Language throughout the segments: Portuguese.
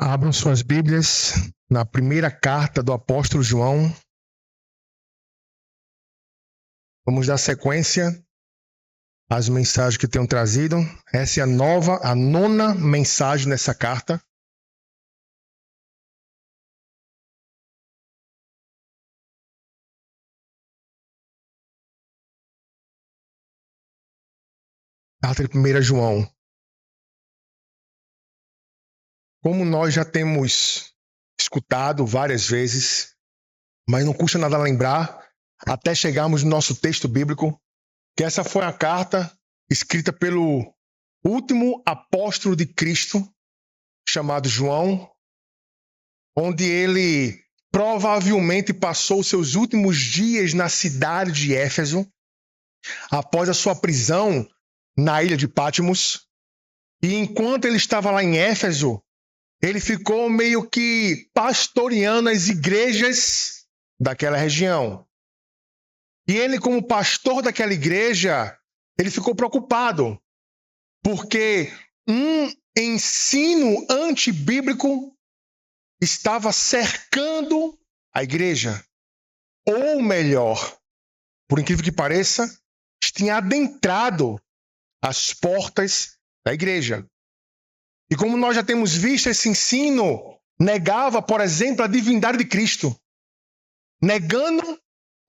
Abram suas Bíblias na primeira carta do apóstolo João. Vamos dar sequência às mensagens que tenho trazido. Essa é a nona mensagem nessa carta. Carta de 1 João. Como nós já temos escutado várias vezes, mas não custa nada lembrar, até chegarmos no nosso texto bíblico, que essa foi a carta escrita pelo último apóstolo de Cristo, chamado João, onde ele provavelmente passou seus últimos dias na cidade de Éfeso, após a sua prisão na ilha de Patmos. E enquanto ele estava lá em Éfeso, ele ficou meio que pastoreando as igrejas daquela região. E ele, como pastor daquela igreja, ele ficou preocupado, porque um ensino antibíblico estava cercando a igreja. Ou melhor, por incrível que pareça, tinha adentrado as portas da igreja. E como nós já temos visto, esse ensino negava, por exemplo, a divindade de Cristo, negando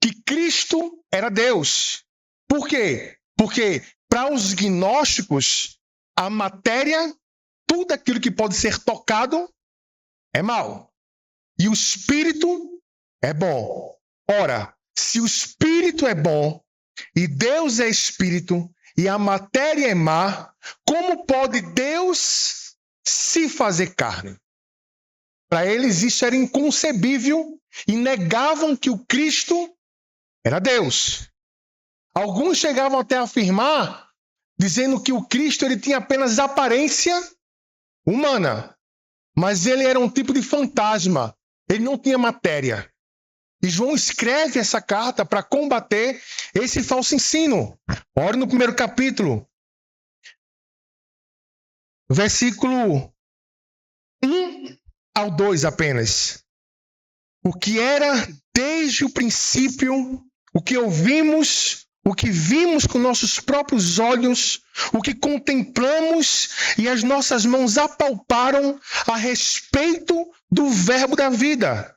que Cristo era Deus. Por quê? Porque para os gnósticos, a matéria, tudo aquilo que pode ser tocado, é mal. E o espírito é bom. Ora, se o espírito é bom, e Deus é espírito, e a matéria é má, como pode Deus se fazer carne? Para eles isso era inconcebível e negavam que o Cristo era Deus. Alguns chegavam até a afirmar, dizendo que o Cristo ele tinha apenas aparência humana, mas ele era um tipo de fantasma, ele não tinha matéria. E João escreve essa carta para combater esse falso ensino. Olha no primeiro capítulo, versículo 1 ao 2 apenas. O que era desde o princípio, o que ouvimos, o que vimos com nossos próprios olhos, o que contemplamos e as nossas mãos apalparam a respeito do verbo da vida.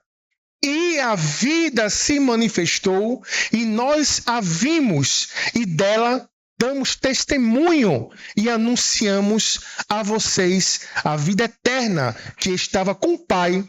E a vida se manifestou e nós a vimos e dela damos testemunho e anunciamos a vocês a vida eterna que estava com o Pai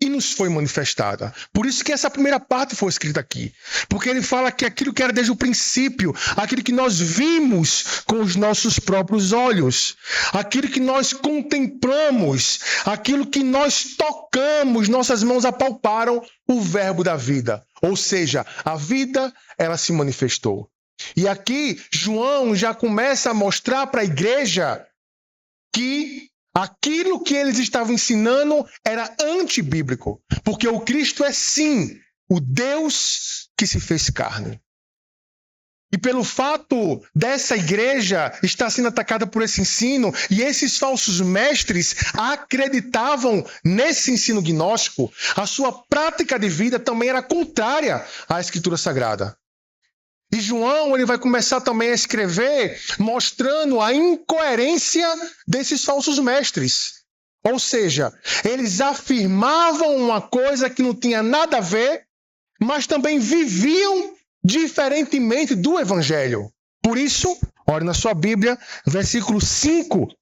e nos foi manifestada. Por isso que essa primeira parte foi escrita aqui. Porque ele fala que aquilo que era desde o princípio, aquilo que nós vimos com os nossos próprios olhos, aquilo que nós contemplamos, aquilo que nós tocamos, nossas mãos apalparam o verbo da vida. Ou seja, a vida, ela se manifestou. E aqui, João já começa a mostrar para a igreja que aquilo que eles estavam ensinando era antibíblico, porque o Cristo é sim o Deus que se fez carne. E pelo fato dessa igreja estar sendo atacada por esse ensino, e esses falsos mestres acreditavam nesse ensino gnóstico, a sua prática de vida também era contrária à Escritura Sagrada. E João ele vai começar também a escrever mostrando a incoerência desses falsos mestres. Ou seja, eles afirmavam uma coisa que não tinha nada a ver, mas também viviam diferentemente do Evangelho. Por isso, olhe na sua Bíblia, versículo 5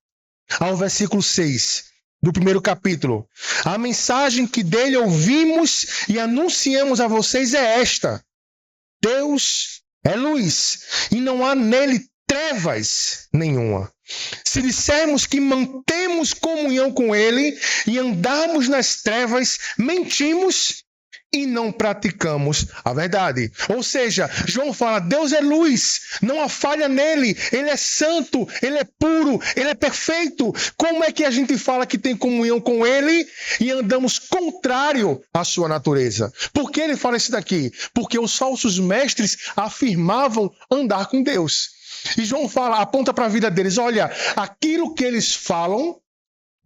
ao versículo 6 do primeiro capítulo. A mensagem que dele ouvimos e anunciamos a vocês é esta: Deus é luz, e não há nele trevas nenhuma. Se dissermos que mantemos comunhão com ele e andarmos nas trevas, mentimos e não praticamos a verdade. Ou seja, João fala, Deus é luz, não há falha nele, ele é santo, ele é puro, ele é perfeito. Como é que a gente fala que tem comunhão com ele e andamos contrário à sua natureza? Por que ele fala isso daqui? Porque os falsos mestres afirmavam andar com Deus. E João fala, aponta para a vida deles, olha, aquilo que eles falam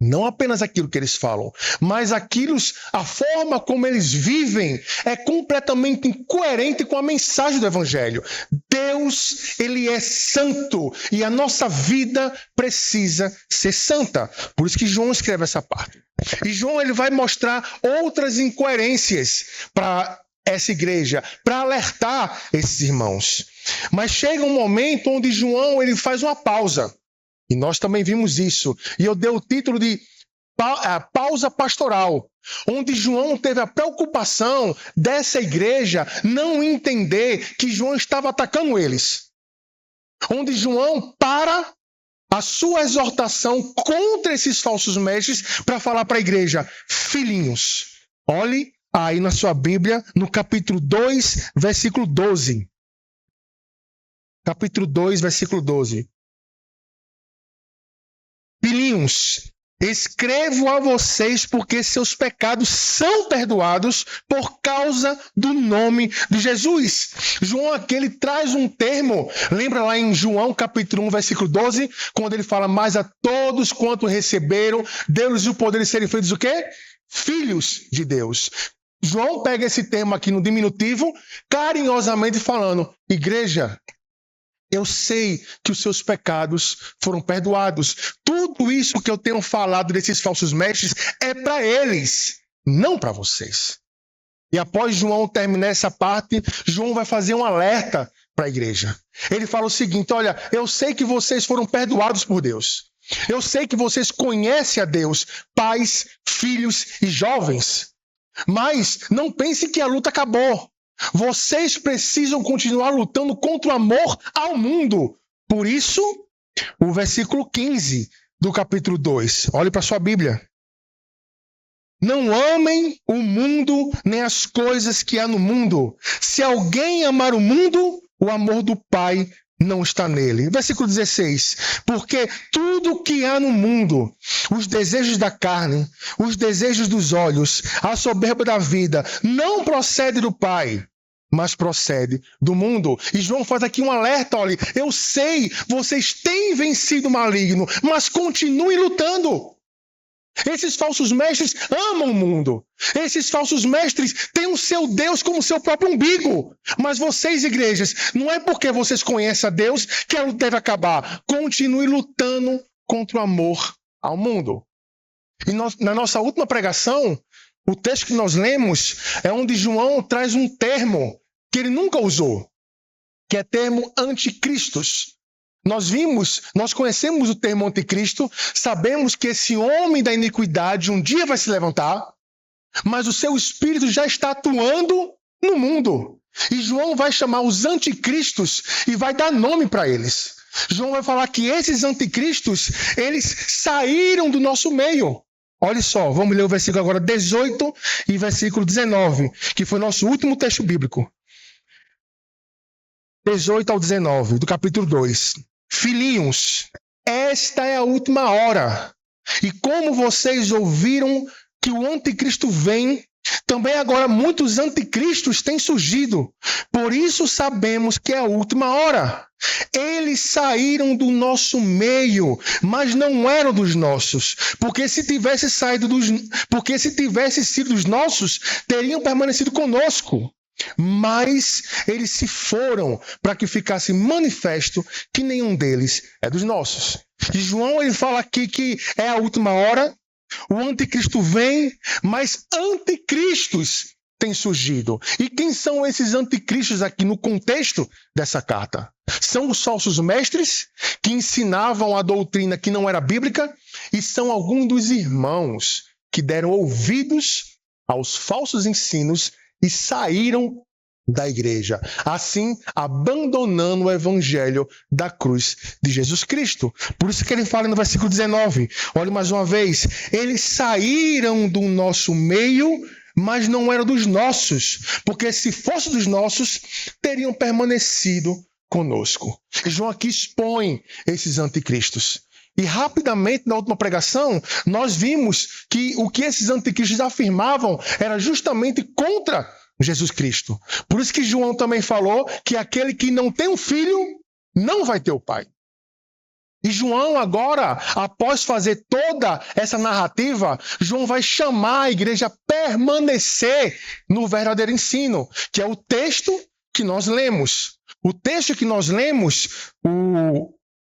Não apenas aquilo que eles falam, mas a forma como eles vivem é completamente incoerente com a mensagem do Evangelho. Deus, ele é santo e a nossa vida precisa ser santa. Por isso que João escreve essa parte. E João ele vai mostrar outras incoerências para essa igreja, para alertar esses irmãos. Mas chega um momento onde João ele faz uma pausa. E nós também vimos isso. E eu dei o título de pausa pastoral, onde João teve a preocupação dessa igreja não entender que João estava atacando eles. Onde João para a sua exortação contra esses falsos mestres para falar para a igreja: filhinhos, olhe aí na sua Bíblia, no capítulo 2, versículo 12. Capítulo 2, versículo 12. Filhinhos, escrevo a vocês porque seus pecados são perdoados por causa do nome de Jesus. João aqui ele traz um termo, lembra lá em João capítulo 1, versículo 12, quando ele fala: mas a todos quanto receberam, deu-lhes o poder de serem feitos o quê? Filhos de Deus. João pega esse termo aqui no diminutivo, carinhosamente falando: igreja, eu sei que os seus pecados foram perdoados. Tudo isso que eu tenho falado desses falsos mestres é para eles, não para vocês. E após João terminar essa parte, João vai fazer um alerta para a igreja. Ele fala o seguinte: olha, eu sei que vocês foram perdoados por Deus. Eu sei que vocês conhecem a Deus, pais, filhos e jovens. Mas não pense que a luta acabou. Vocês precisam continuar lutando contra o amor ao mundo. Por isso, o versículo 15 do capítulo 2. Olhe para sua Bíblia. Não amem o mundo nem as coisas que há no mundo. Se alguém amar o mundo, o amor do Pai não está nele. Versículo 16. Porque tudo que há no mundo, os desejos da carne, os desejos dos olhos, a soberba da vida, não procede do Pai, mas procede do mundo. E João faz aqui um alerta: olha, eu sei, vocês têm vencido o maligno, mas continuem lutando. Esses falsos mestres amam o mundo. Esses falsos mestres têm o seu Deus como seu próprio umbigo. Mas vocês, igrejas, não é porque vocês conhecem a Deus que a luta deve acabar. Continue lutando contra o amor ao mundo. E na nossa última pregação, o texto que nós lemos é onde João traz um termo que ele nunca usou, que é termo anticristos. Nós conhecemos o termo anticristo, sabemos que esse homem da iniquidade um dia vai se levantar, mas o seu espírito já está atuando no mundo. E João vai chamar os anticristos e vai dar nome para eles. João vai falar que esses anticristos, eles saíram do nosso meio. Olha só, vamos ler o versículo agora 18 e versículo 19, que foi nosso último texto bíblico. 18 ao 19, do capítulo 2. Filhinhos, esta é a última hora. E como vocês ouviram que o anticristo vem, também agora muitos anticristos têm surgido. Por isso sabemos que é a última hora. Eles saíram do nosso meio, mas não eram dos nossos. Porque se tivesse sido dos nossos, teriam permanecido conosco. Mas eles se foram para que ficasse manifesto que nenhum deles é dos nossos. E João ele fala aqui que é a última hora, o anticristo vem, mas anticristos têm surgido. E quem são esses anticristos aqui no contexto dessa carta? São os falsos mestres que ensinavam a doutrina que não era bíblica e são alguns dos irmãos que deram ouvidos aos falsos ensinos e saíram da igreja, assim abandonando o evangelho da cruz de Jesus Cristo. Por isso que ele fala no versículo 19, olha mais uma vez, eles saíram do nosso meio, mas não eram dos nossos, porque se fosse dos nossos, teriam permanecido conosco. E João aqui expõe esses anticristos. E rapidamente, na última pregação, nós vimos que o que esses anticristos afirmavam era justamente contra Jesus Cristo. Por isso que João também falou que aquele que não tem um filho, não vai ter o pai. E João agora, após fazer toda essa narrativa, João vai chamar a igreja a permanecer no verdadeiro ensino, que é o texto que nós lemos. O texto que nós lemos,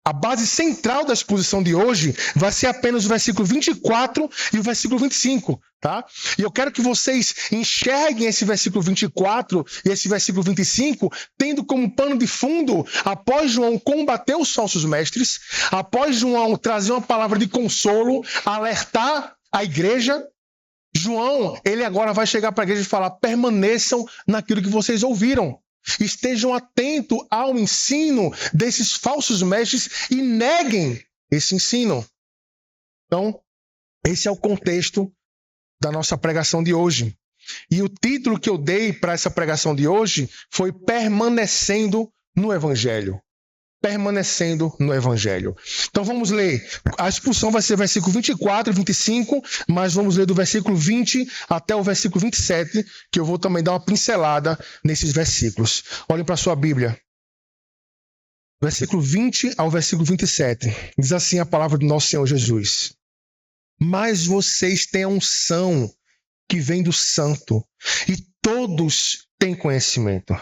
a base central da exposição de hoje vai ser apenas o versículo 24 e o versículo 25, tá? E eu quero que vocês enxerguem esse versículo 24 e esse versículo 25, tendo como pano de fundo, após João combater os falsos mestres, após João trazer uma palavra de consolo, alertar a igreja, João, ele agora vai chegar para a igreja e falar: permaneçam naquilo que vocês ouviram. Estejam atentos ao ensino desses falsos mestres e neguem esse ensino. Então, esse é o contexto da nossa pregação de hoje. E o título que eu dei para essa pregação de hoje foi Permanecendo no Evangelho. Permanecendo no Evangelho. Então vamos ler. A expulsão vai ser versículo 24 e 25, mas vamos ler do versículo 20 até o versículo 27, que eu vou também dar uma pincelada nesses versículos. Olhem para a sua Bíblia. Versículo 20 ao versículo 27. Diz assim a palavra do nosso Senhor Jesus: mas vocês têm a unção que vem do Santo, e todos têm conhecimento.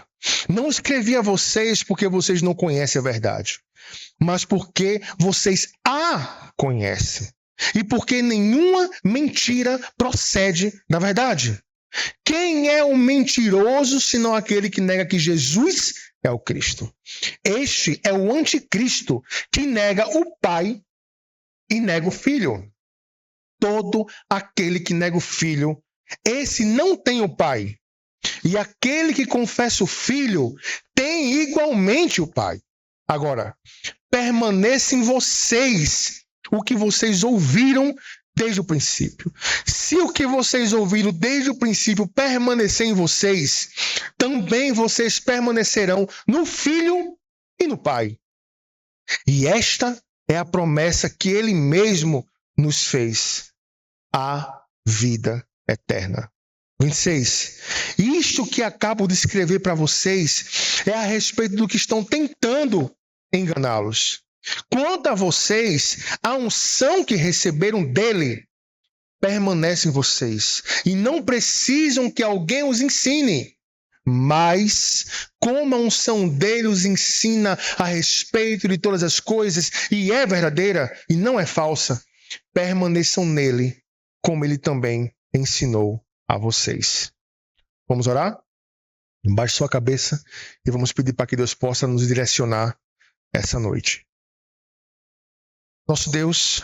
Não escrevi a vocês porque vocês não conhecem a verdade, mas porque vocês a conhecem, e porque nenhuma mentira procede da verdade. Quem é o mentiroso senão aquele que nega que Jesus é o Cristo? Este é o anticristo que nega o Pai e nega o Filho. Todo aquele que nega o Filho, esse não tem o Pai. E aquele que confessa o Filho tem igualmente o Pai. Agora, permaneça em vocês o que vocês ouviram desde o princípio. Se o que vocês ouviram desde o princípio permanecer em vocês, também vocês permanecerão no Filho e no Pai. E esta é a promessa que Ele mesmo nos fez: a vida eterna. 26. Isto que acabo de escrever para vocês é a respeito do que estão tentando enganá-los. Quanto a vocês, a unção que receberam dele permanece em vocês e não precisam que alguém os ensine. Mas, como a unção dele os ensina a respeito de todas as coisas e é verdadeira e não é falsa, permaneçam nele, como ele também ensinou a vocês. Vamos orar? Baixe sua cabeça e vamos pedir para que Deus possa nos direcionar essa noite. Nosso Deus,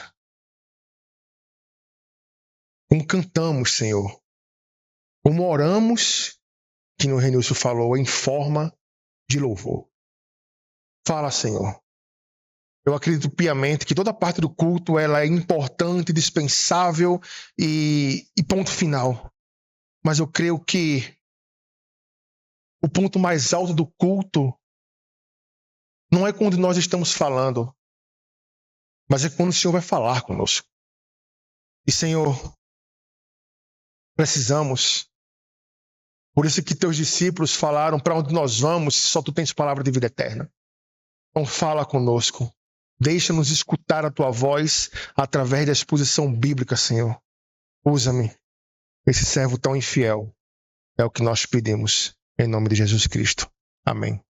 como cantamos, Senhor, como oramos, que no Renilson falou, em forma de louvor. Fala, Senhor. Eu acredito piamente que toda parte do culto ela é importante, dispensável e ponto final. Mas eu creio que o ponto mais alto do culto não é quando nós estamos falando, mas é quando o Senhor vai falar conosco. E, Senhor, precisamos. Por isso que teus discípulos falaram: para onde nós vamos, se só tu tens palavra de vida eterna. Então fala conosco. Deixa-nos escutar a tua voz através da exposição bíblica, Senhor. Usa-me, esse servo tão infiel. É o que nós pedimos, em nome de Jesus Cristo. Amém.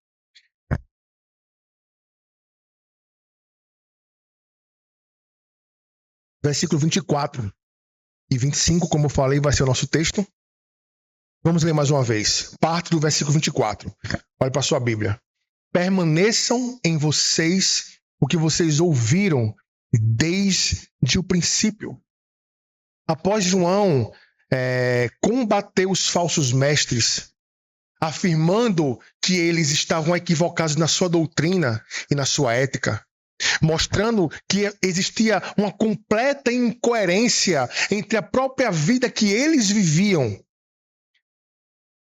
Versículo 24 e 25, como eu falei, vai ser o nosso texto. Vamos ler mais uma vez. Parte do versículo 24. Olhe para a sua Bíblia. Permaneçam em vocês o que vocês ouviram desde o princípio. Após João combater os falsos mestres, afirmando que eles estavam equivocados na sua doutrina e na sua ética, mostrando que existia uma completa incoerência entre a própria vida que eles viviam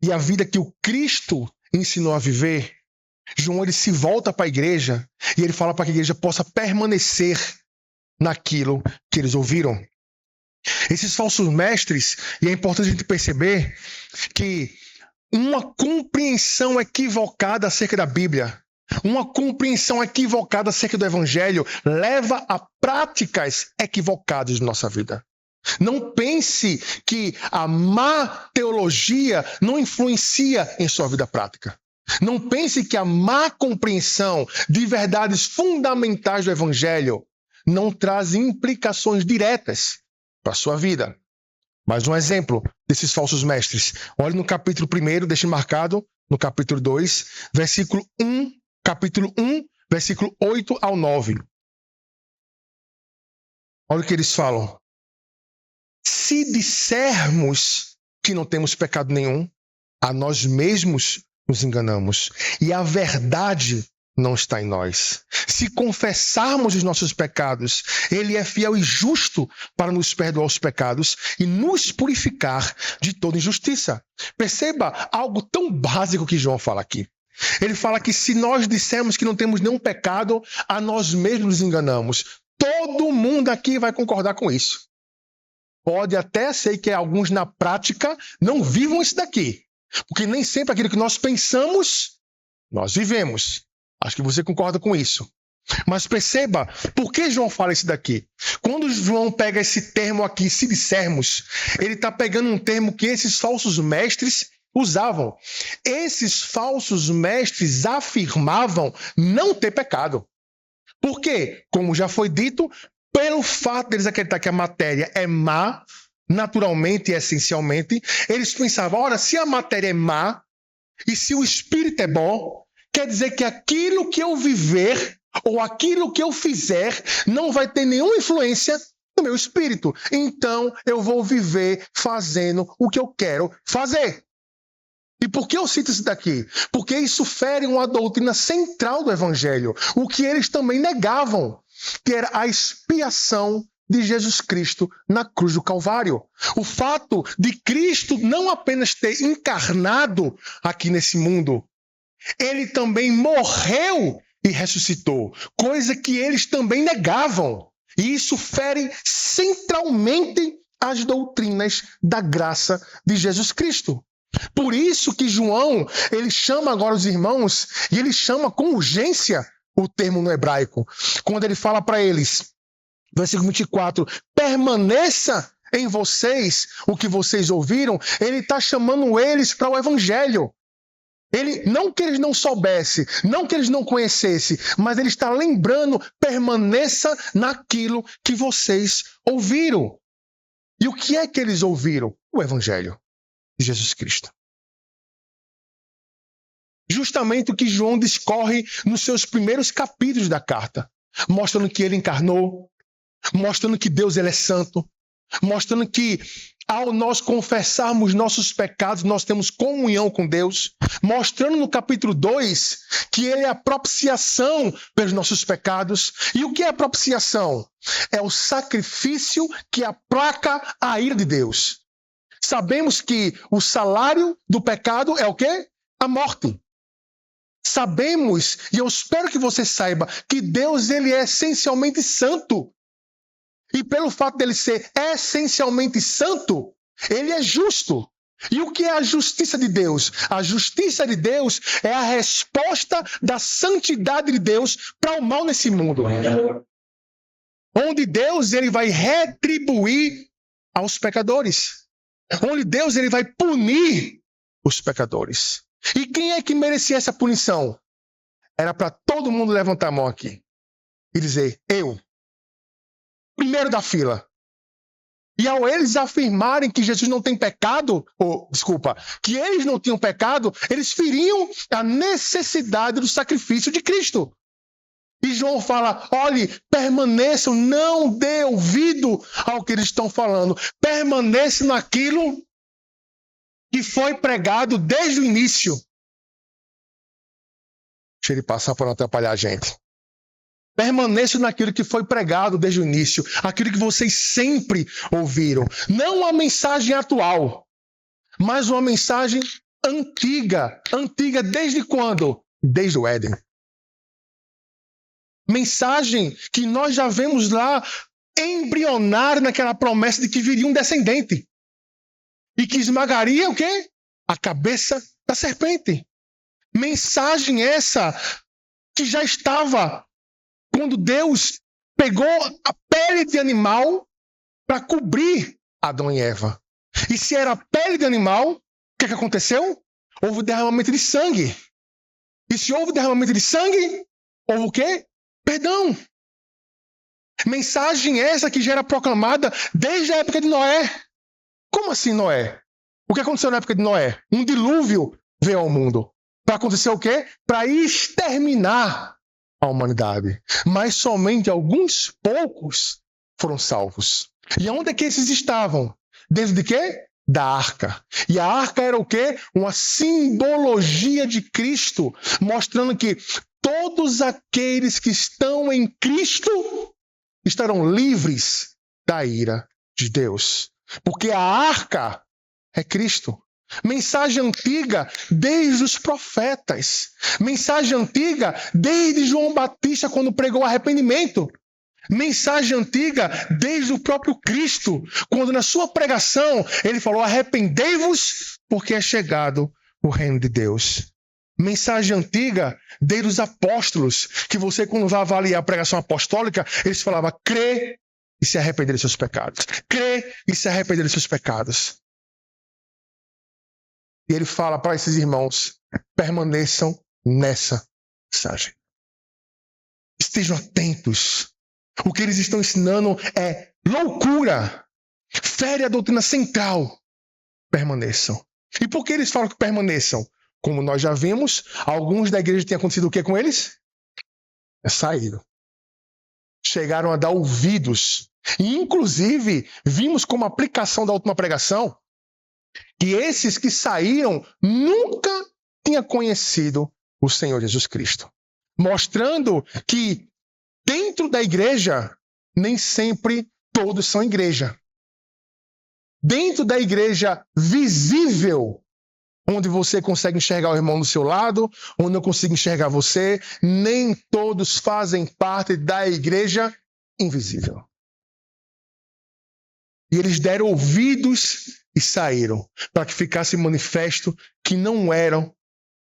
e a vida que o Cristo ensinou a viver, João ele se volta para a igreja e ele fala para que a igreja possa permanecer naquilo que eles ouviram. Esses falsos mestres, e é importante a gente perceber que uma compreensão equivocada acerca da Bíblia Uma compreensão equivocada acerca do evangelho leva a práticas equivocadas de nossa vida. Não pense que a má teologia não influencia em sua vida prática. Não pense que a má compreensão de verdades fundamentais do evangelho não traz implicações diretas para a sua vida. Mais um exemplo desses falsos mestres. Olhe no capítulo 1, deixe marcado, no capítulo 2, versículo 1, capítulo 1, versículo 8 ao 9. Olha o que eles falam. Se dissermos que não temos pecado nenhum, a nós mesmos nos enganamos e a verdade não está em nós. Se confessarmos os nossos pecados, Ele é fiel e justo para nos perdoar os pecados e nos purificar de toda injustiça. Perceba algo tão básico que João fala aqui. Ele fala que se nós dissermos que não temos nenhum pecado, a nós mesmos nos enganamos. Todo mundo aqui vai concordar com isso. Pode até ser que alguns na prática não vivam isso daqui. Porque nem sempre aquilo que nós pensamos, nós vivemos. Acho que você concorda com isso. Mas perceba, por que João fala isso daqui? Quando João pega esse termo aqui, se dissermos, ele está pegando um termo que esses falsos mestres usavam. Esses falsos mestres afirmavam não ter pecado. Por quê? Como já foi dito, pelo fato deles acreditar que a matéria é má, naturalmente e essencialmente, eles pensavam, ora, se a matéria é má e se o espírito é bom, quer dizer que aquilo que eu viver ou aquilo que eu fizer não vai ter nenhuma influência no meu espírito. Então, eu vou viver fazendo o que eu quero fazer. E por que eu cito isso daqui? Porque isso fere uma doutrina central do Evangelho, o que eles também negavam, que era a expiação de Jesus Cristo na cruz do Calvário. O fato de Cristo não apenas ter encarnado aqui nesse mundo, ele também morreu e ressuscitou, coisa que eles também negavam. E isso fere centralmente as doutrinas da graça de Jesus Cristo. Por isso que João, ele chama agora os irmãos, e ele chama com urgência o termo no hebraico. Quando ele fala para eles, versículo 24, permaneça em vocês o que vocês ouviram, ele está chamando eles para o evangelho. Ele, não que eles não soubessem, não que eles não conhecessem, mas ele está lembrando, permaneça naquilo que vocês ouviram. E o que é que eles ouviram? O evangelho de Jesus Cristo. Justamente o que João discorre nos seus primeiros capítulos da carta, mostrando que ele encarnou, mostrando que Deus ele é santo, mostrando que ao nós confessarmos nossos pecados, nós temos comunhão com Deus, mostrando no capítulo 2 que ele é a propiciação pelos nossos pecados. E o que é a propiciação? É o sacrifício que aplaca a ira de Deus. Sabemos que o salário do pecado é o quê? A morte. Sabemos, e eu espero que você saiba, que Deus ele é essencialmente santo. E pelo fato dele ser essencialmente santo, ele é justo. E o que é a justiça de Deus? A justiça de Deus é a resposta da santidade de Deus para o mal nesse mundo. Onde Deus ele vai retribuir aos pecadores. Onde Deus ele vai punir os pecadores. E quem é que merecia essa punição? Era para todo mundo levantar a mão aqui e dizer, eu. Primeiro da fila. E ao eles afirmarem que Jesus não tem pecado, que eles não tinham pecado, eles feriam a necessidade do sacrifício de Cristo. E João fala, olhe, permaneçam, não dê ouvido ao que eles estão falando. Permaneça naquilo que foi pregado desde o início. Deixa ele passar para não atrapalhar a gente. Permaneçam naquilo que foi pregado desde o início, aquilo que vocês sempre ouviram. Não uma mensagem atual, mas uma mensagem antiga. Antiga desde quando? Desde o Éden. Mensagem que nós já vemos lá embrionar naquela promessa de que viria um descendente. E que esmagaria o quê? A cabeça da serpente. Mensagem essa que já estava quando Deus pegou a pele de animal para cobrir Adão e Eva. E se era pele de animal, o que aconteceu? Houve derramamento de sangue. E se houve derramamento de sangue, houve o quê? Perdão. Mensagem essa que já era proclamada desde a época de Noé. Como assim Noé? O que aconteceu na época de Noé? Um dilúvio veio ao mundo. Para acontecer o quê? Para exterminar a humanidade. Mas somente alguns poucos foram salvos. E onde é que esses estavam? Dentro de quê? Da arca. E a arca era o quê? Uma simbologia de Cristo, mostrando que todos aqueles que estão em Cristo estarão livres da ira de Deus. Porque a arca é Cristo. Mensagem antiga desde os profetas. Mensagem antiga desde João Batista quando pregou arrependimento. Mensagem antiga desde o próprio Cristo, quando na sua pregação ele falou: arrependei-vos porque é chegado o reino de Deus. Mensagem antiga desde os apóstolos, que você quando vai avaliar a pregação apostólica, eles falavam: crê e se arrepender dos seus pecados. Crê e se arrepender dos seus pecados. E ele fala para esses irmãos: permaneçam nessa mensagem. Estejam atentos. O que eles estão ensinando é loucura. Fere a doutrina central. Permaneçam. E por que eles falam que permaneçam? Como nós já vimos, alguns da igreja têm acontecido o que com eles? Saíram. Chegaram a dar ouvidos. E, inclusive, vimos como aplicação da última pregação que esses que saíram nunca tinham conhecido o Senhor Jesus Cristo. Mostrando que dentro da igreja, nem sempre todos são igreja. Dentro da igreja visível, onde você consegue enxergar o irmão do seu lado, onde eu consigo enxergar você, nem todos fazem parte da igreja invisível. E eles deram ouvidos e saíram, para que ficasse manifesto que não eram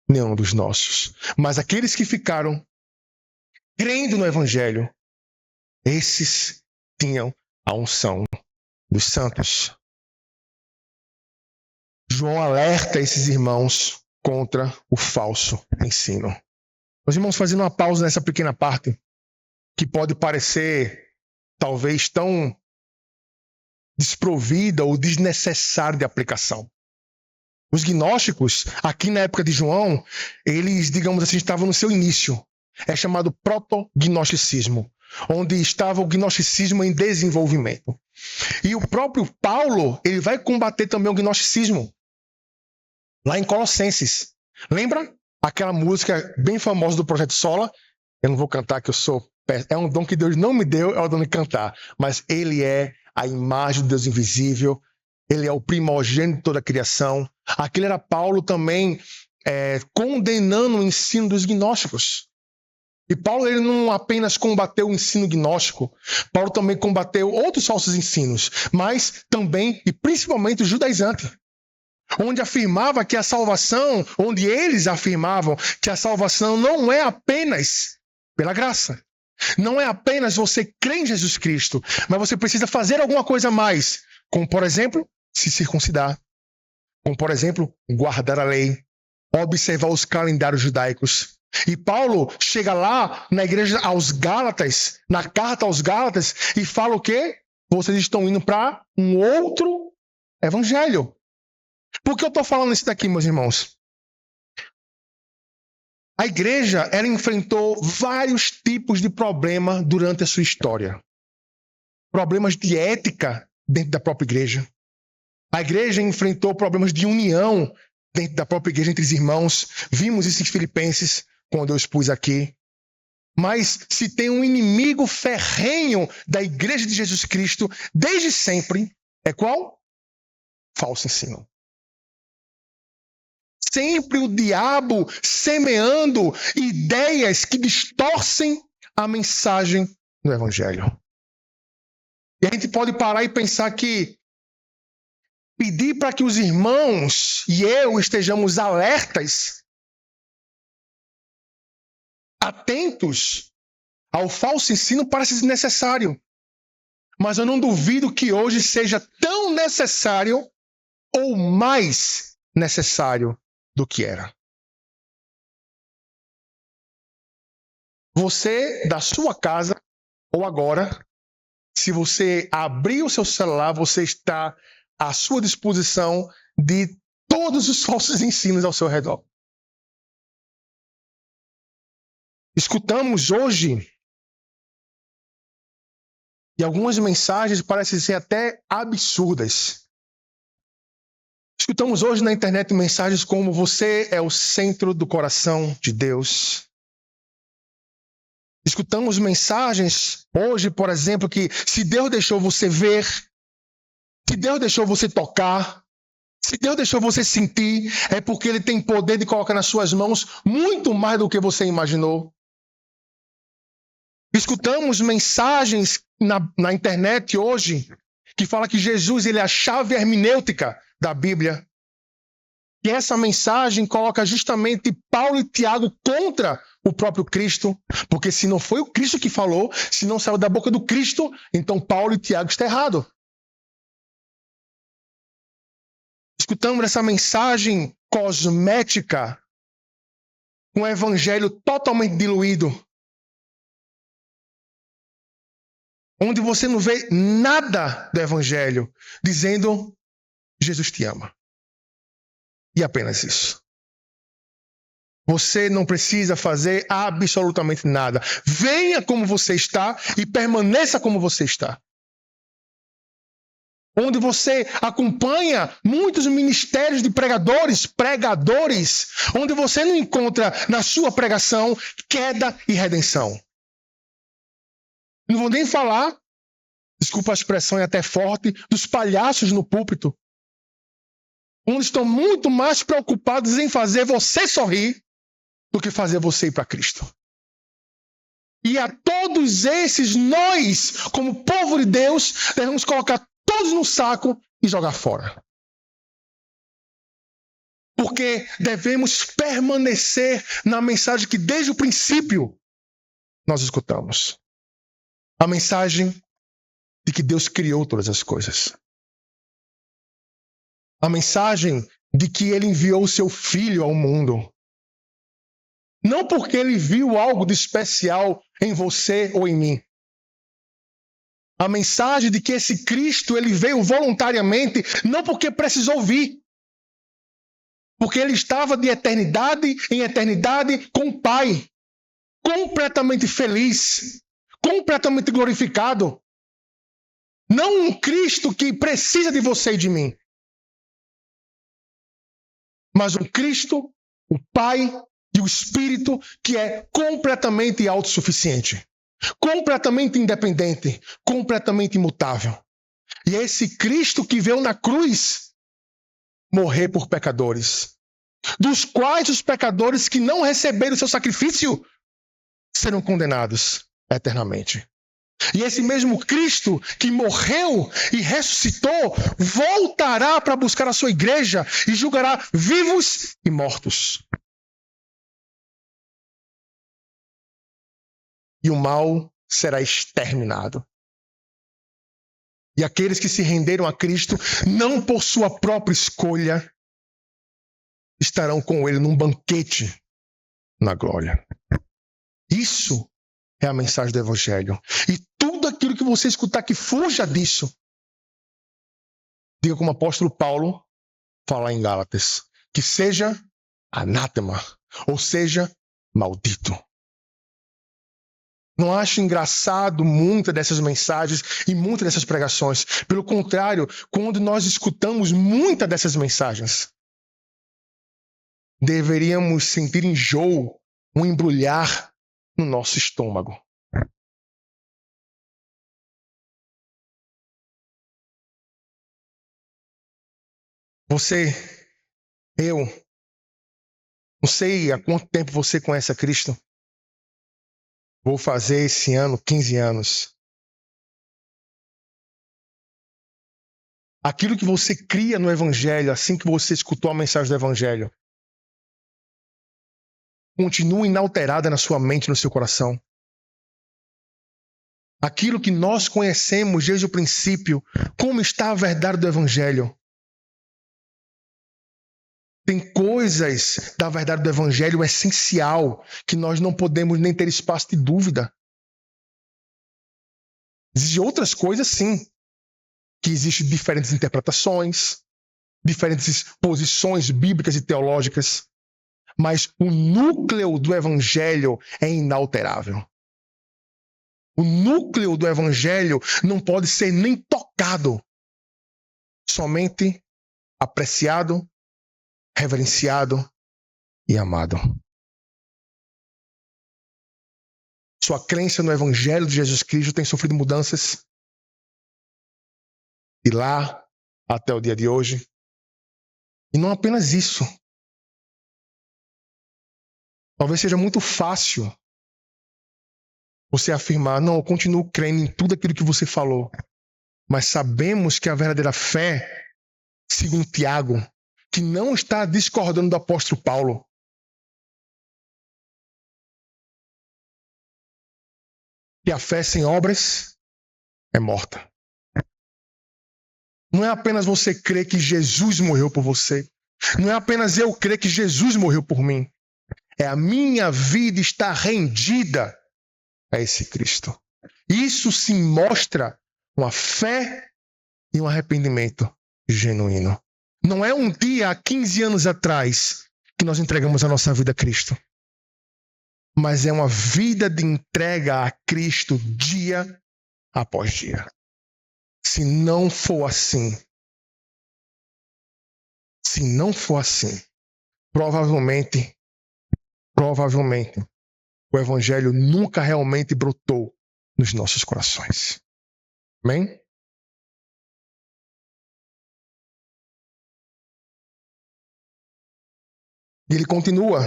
nenhum dos nossos. Mas aqueles que ficaram crendo no Evangelho, esses tinham a unção dos santos. João alerta esses irmãos contra o falso ensino. Meus irmãos, fazendo uma pausa nessa pequena parte, que pode parecer talvez tão desprovida ou desnecessária de aplicação. Os gnósticos, aqui na época de João, eles, digamos assim, estavam no seu início. É chamado proto-gnosticismo, onde estava o gnosticismo em desenvolvimento. E o próprio Paulo, ele vai combater também o gnosticismo, lá em Colossenses. Lembra aquela música bem famosa do Projeto Sola? Eu não vou cantar, que eu sou... É um dom que Deus não me deu, é o dom de cantar. Mas ele é a imagem do Deus invisível, ele é o primogênito de toda a criação. Aquele era Paulo também condenando o ensino dos gnósticos. E Paulo, ele não apenas combateu o ensino gnóstico, Paulo também combateu outros falsos ensinos, mas também e principalmente o judaizante, onde afirmava que a salvação, onde eles afirmavam que a salvação não é apenas pela graça. Não é apenas você crer em Jesus Cristo, mas você precisa fazer alguma coisa a mais, como, por exemplo, se circuncidar, como, por exemplo, guardar a lei, observar os calendários judaicos. E Paulo chega lá na igreja aos Gálatas, na carta aos Gálatas, e fala o quê? Vocês estão indo para um outro evangelho. Por que eu estou falando isso daqui, meus irmãos? A igreja, ela enfrentou vários tipos de problema durante a sua história. Problemas de ética dentro da própria igreja. A igreja enfrentou problemas de união dentro da própria igreja entre os irmãos. Vimos isso em Filipenses, quando eu expus aqui. Mas se tem um inimigo ferrenho da igreja de Jesus Cristo, desde sempre, é qual? Falso ensino. Sempre o diabo semeando ideias que distorcem a mensagem do Evangelho. E a gente pode parar e pensar que pedir para que os irmãos e eu estejamos alertas atentos ao falso ensino parece desnecessário. Mas eu não duvido que hoje seja tão necessário ou mais necessário do que era. Você, da sua casa, ou agora, se você abrir o seu celular, você está à sua disposição de todos os falsos ensinos ao seu redor. Escutamos hoje, e algumas mensagens parecem ser até absurdas. Escutamos hoje na internet mensagens como: você é o centro do coração de Deus. Escutamos mensagens hoje, por exemplo, que se Deus deixou você ver, se Deus deixou você tocar, se Deus deixou você sentir, é porque Ele tem poder de colocar nas suas mãos muito mais do que você imaginou. Escutamos mensagens na internet hoje que fala que Jesus ele é a chave hermenêutica da Bíblia. E essa mensagem coloca justamente Paulo e Tiago contra o próprio Cristo, porque se não foi o Cristo que falou, se não saiu da boca do Cristo, então Paulo e Tiago estão errados. Escutamos essa mensagem cosmética, um evangelho totalmente diluído, onde você não vê nada do evangelho dizendo Jesus te ama. E apenas isso. Você não precisa fazer absolutamente nada. Venha como você está e permaneça como você está. Onde você acompanha muitos ministérios de pregadores, onde você não encontra na sua pregação queda e redenção. Não vou nem falar, desculpa a expressão é até forte, dos palhaços no púlpito, onde estão muito mais preocupados em fazer você sorrir do que fazer você ir para Cristo. E a todos esses, nós, como povo de Deus, devemos colocar todos no saco e jogar fora. Porque devemos permanecer na mensagem que desde o princípio nós escutamos. A mensagem de que Deus criou todas as coisas. A mensagem de que Ele enviou o seu Filho ao mundo. Não porque Ele viu algo de especial em você ou em mim. A mensagem de que esse Cristo Ele veio voluntariamente, não porque precisou vir. Porque Ele estava de eternidade em eternidade com o Pai. Completamente feliz. Completamente glorificado. Não um Cristo que precisa de você e de mim. Mas um Cristo, o Pai e o Espírito que é completamente autossuficiente. Completamente independente. Completamente imutável. E é esse Cristo que veio na cruz morrer por pecadores. Dos quais os pecadores que não receberam o seu sacrifício serão condenados eternamente. E esse mesmo Cristo que morreu e ressuscitou voltará para buscar a sua igreja e julgará vivos e mortos. E o mal será exterminado. E aqueles que se renderam a Cristo, não por sua própria escolha, estarão com Ele num banquete na glória. Isso é a mensagem do Evangelho. E tudo aquilo que você escutar que fuja disso, diga como o apóstolo Paulo fala em Gálatas, que seja anátema, ou seja, maldito. Não acho engraçado muitas dessas mensagens e muitas dessas pregações. Pelo contrário, quando nós escutamos muitas dessas mensagens, deveríamos sentir enjoo, um embrulhar no nosso estômago. Você, eu, não sei há quanto tempo você conhece a Cristo. Vou fazer esse ano 15 anos. Aquilo que você cria no Evangelho, assim que você escutou a mensagem do Evangelho, continua inalterada na sua mente, no seu coração. Aquilo que nós conhecemos desde o princípio, como está a verdade do Evangelho. Tem coisas da verdade do Evangelho essencial que nós não podemos nem ter espaço de dúvida. Existem outras coisas, sim, que existem diferentes interpretações, diferentes posições bíblicas e teológicas, mas o núcleo do Evangelho é inalterável. O núcleo do Evangelho não pode ser nem tocado, somente apreciado, reverenciado e amado. Sua crença no Evangelho de Jesus Cristo tem sofrido mudanças de lá até o dia de hoje. E não apenas isso. Talvez seja muito fácil você afirmar, não, eu continuo crendo em tudo aquilo que você falou. Mas sabemos que a verdadeira fé, segundo Tiago, que não está discordando do apóstolo Paulo, que a fé sem obras é morta. Não é apenas você crer que Jesus morreu por você. Não é apenas eu crer que Jesus morreu por mim. É a minha vida estar rendida a esse Cristo. Isso sim mostra uma fé e um arrependimento genuíno. Não é um dia há 15 anos atrás que nós entregamos a nossa vida a Cristo. Mas é uma vida de entrega a Cristo dia após dia. Se não for assim, provavelmente, o Evangelho nunca realmente brotou nos nossos corações. Amém? E ele continua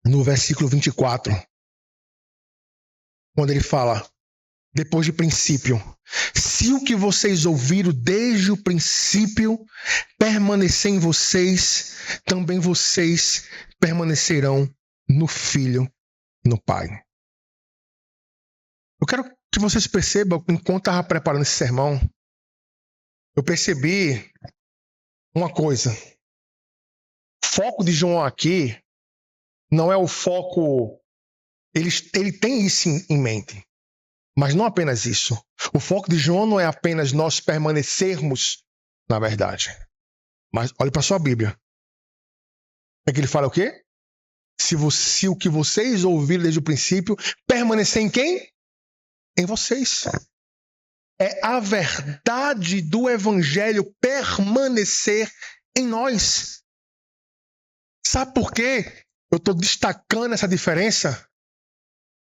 no versículo 24, quando ele fala, depois de princípio, se o que vocês ouviram desde o princípio permanecer em vocês, também vocês permanecerão no Filho e no Pai. Eu quero que vocês percebam, enquanto estava preparando esse sermão, eu percebi uma coisa. O foco de João aqui não é o foco... Ele tem isso em mente. Mas não apenas isso. O foco de João não é apenas nós permanecermos na verdade. Mas olhe para a sua Bíblia. É que ele fala o quê? Se o que vocês ouviram desde o princípio permanecer em quem? Em vocês. É a verdade do Evangelho permanecer em nós. Sabe por quê eu estou destacando essa diferença?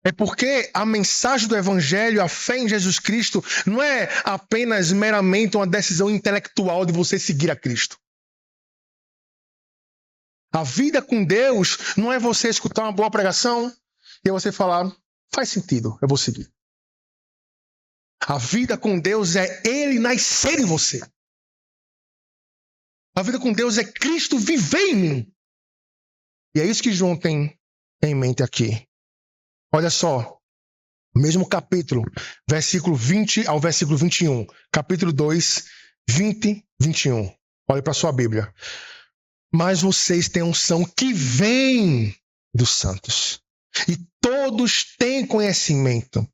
É porque a mensagem do Evangelho, a fé em Jesus Cristo, não é apenas meramente uma decisão intelectual de você seguir a Cristo. A vida com Deus não é você escutar uma boa pregação e você falar, faz sentido, eu vou seguir. A vida com Deus é Ele nascer em você. A vida com Deus é Cristo viver em mim. E é isso que João tem em mente aqui. Olha só, mesmo capítulo, versículo 20 ao versículo 21. Capítulo 2, 20, 21. Olha para a sua Bíblia. Mas vocês têm unção que vem dos santos. E todos têm conhecimento.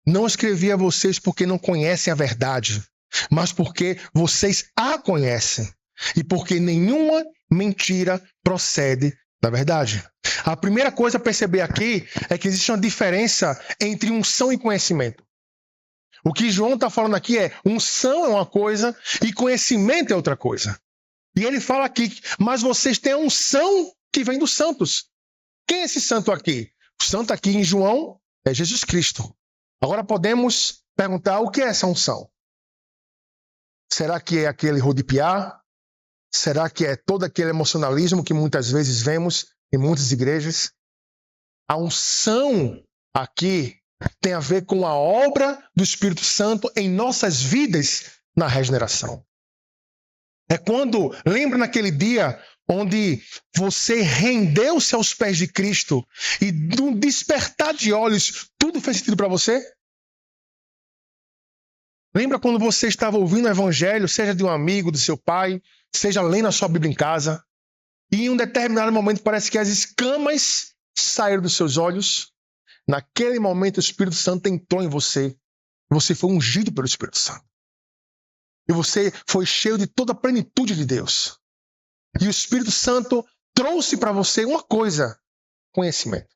Não escrevi a vocês porque não conhecem a verdade, mas porque vocês a conhecem. E porque nenhuma mentira procede da verdade. A primeira coisa a perceber aqui é que existe uma diferença entre unção e conhecimento. O que João está falando aqui é unção é uma coisa e conhecimento é outra coisa. E ele fala aqui, mas vocês têm a unção que vem dos santos. Quem é esse santo aqui? O santo aqui em João é Jesus Cristo. Agora podemos perguntar o que é essa unção? Será que é aquele rodopiar? Será que é todo aquele emocionalismo que muitas vezes vemos em muitas igrejas? A unção aqui tem a ver com a obra do Espírito Santo em nossas vidas na regeneração. É quando, lembra naquele dia, onde você rendeu-se aos pés de Cristo e num despertar de olhos, tudo fez sentido para você? Lembra quando você estava ouvindo o evangelho, seja de um amigo, do seu pai, seja lendo a sua Bíblia em casa, e em um determinado momento parece que as escamas saíram dos seus olhos? Naquele momento o Espírito Santo entrou em você. Você foi ungido pelo Espírito Santo. E você foi cheio de toda a plenitude de Deus. E o Espírito Santo trouxe para você uma coisa: conhecimento.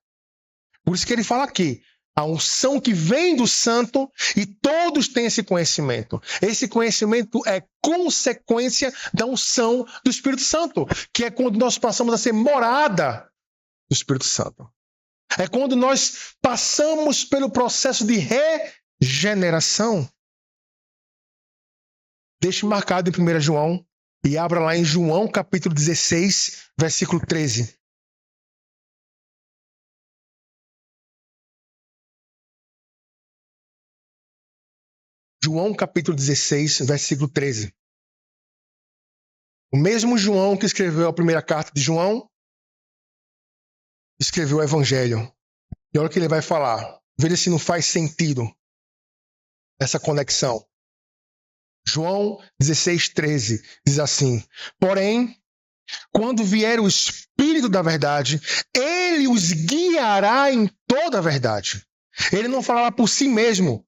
Por isso que ele fala aqui, a unção que vem do santo, e todos têm esse conhecimento. Esse conhecimento é consequência da unção do Espírito Santo, que é quando nós passamos a ser morada do Espírito Santo. É quando nós passamos pelo processo de regeneração. Deixe marcado em 1 João e abra lá em João capítulo 16, versículo 13. João capítulo 16, versículo 13. O mesmo João que escreveu a primeira carta de João, escreveu o Evangelho. E olha o que ele vai falar. Veja se não faz sentido essa conexão. João 16, 13 diz assim: porém, quando vier o Espírito da verdade, ele os guiará em toda a verdade. Ele não falará por si mesmo,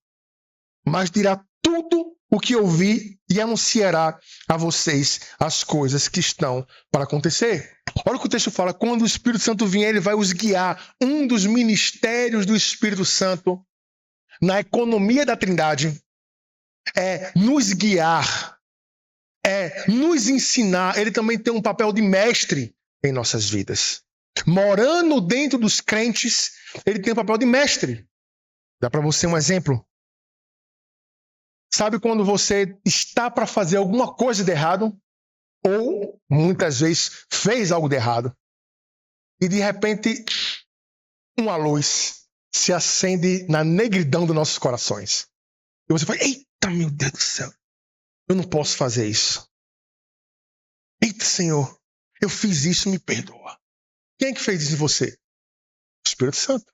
mas dirá tudo o que ouvi e anunciará a vocês as coisas que estão para acontecer. Olha o que o texto fala: quando o Espírito Santo vier, ele vai os guiar. Um dos ministérios do Espírito Santo na economia da Trindade é nos guiar, é nos ensinar. Ele também tem um papel de mestre em nossas vidas. Morando dentro dos crentes, ele tem um papel de mestre. Dá para você um exemplo? Sabe quando você está para fazer alguma coisa de errado, ou muitas vezes fez algo de errado, e de repente uma luz se acende na negridão dos nossos corações. E você fala: eita, meu Deus do céu, eu não posso fazer isso. Eita, Senhor, eu fiz isso, me perdoa. Quem é que fez isso em você? O Espírito Santo.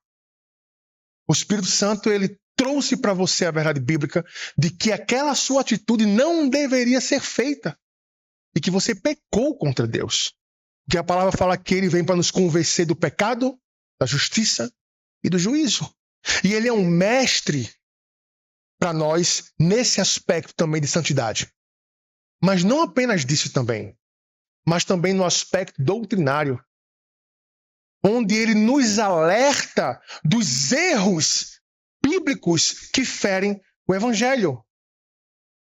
O Espírito Santo, ele trouxe para você a verdade bíblica de que aquela sua atitude não deveria ser feita e que você pecou contra Deus. Que a palavra fala que ele vem para nos convencer do pecado, da justiça e do juízo. E ele é um mestre para nós nesse aspecto também de santidade. Mas não apenas disso também, mas também no aspecto doutrinário, onde ele nos alerta dos erros bíblicos que ferem o Evangelho.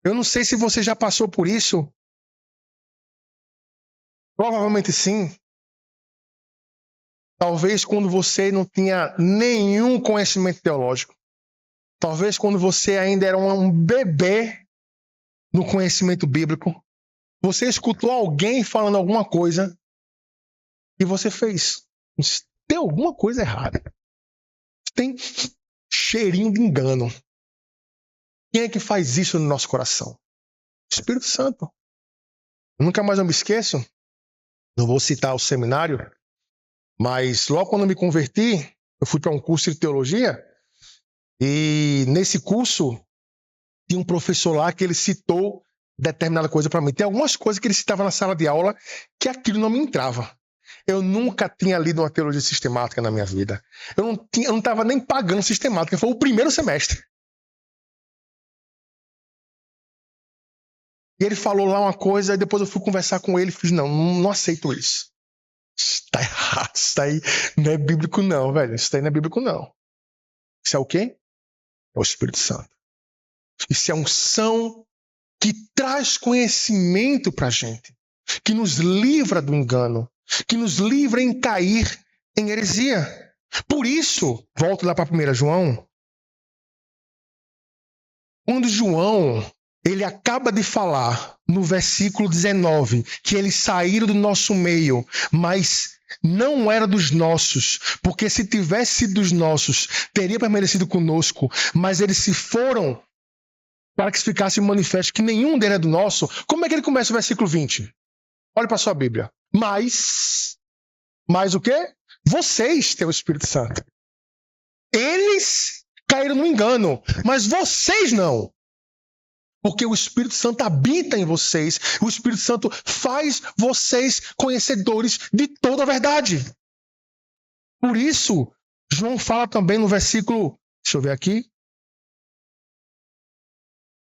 Eu não sei se você já passou por isso. Provavelmente sim. Talvez quando você não tinha nenhum conhecimento teológico. Talvez quando você ainda era um bebê no conhecimento bíblico. Você escutou alguém falando alguma coisa e você fez. Tem alguma coisa errada. Tem cheirinho de engano. Quem é que faz isso no nosso coração? O Espírito Santo. Eu nunca mais me esqueço. Não vou citar o seminário, mas logo quando eu me converti, eu fui para um curso de teologia e nesse curso tinha um professor lá que ele citou determinada coisa para mim. Tem algumas coisas que ele citava na sala de aula que aquilo não me entrava. Eu nunca tinha lido uma teologia sistemática na minha vida. Eu não estava nem pagando sistemática. Foi o primeiro semestre. E ele falou lá uma coisa, e depois eu fui conversar com ele e fiz: não aceito isso. Está errado. Isso aí não é bíblico não, velho. Isso aí não é bíblico não. Isso é o quê? É o Espírito Santo. Isso é unção que traz conhecimento pra gente. Que nos livra do engano. Que nos livra em cair em heresia. Por isso, volto lá para 1 João. Quando João, ele acaba de falar no versículo 19, que eles saíram do nosso meio, mas não era dos nossos, porque se tivesse sido dos nossos, teria permanecido conosco, mas eles se foram para que ficasse manifesto que nenhum deles é do nosso. Como é que ele começa o versículo 20? Olhe para a sua Bíblia. Mas o quê? Vocês têm o Espírito Santo. Eles caíram no engano, mas vocês não. Porque o Espírito Santo habita em vocês. O Espírito Santo faz vocês conhecedores de toda a verdade. Por isso, João fala também no versículo... Deixa eu ver aqui.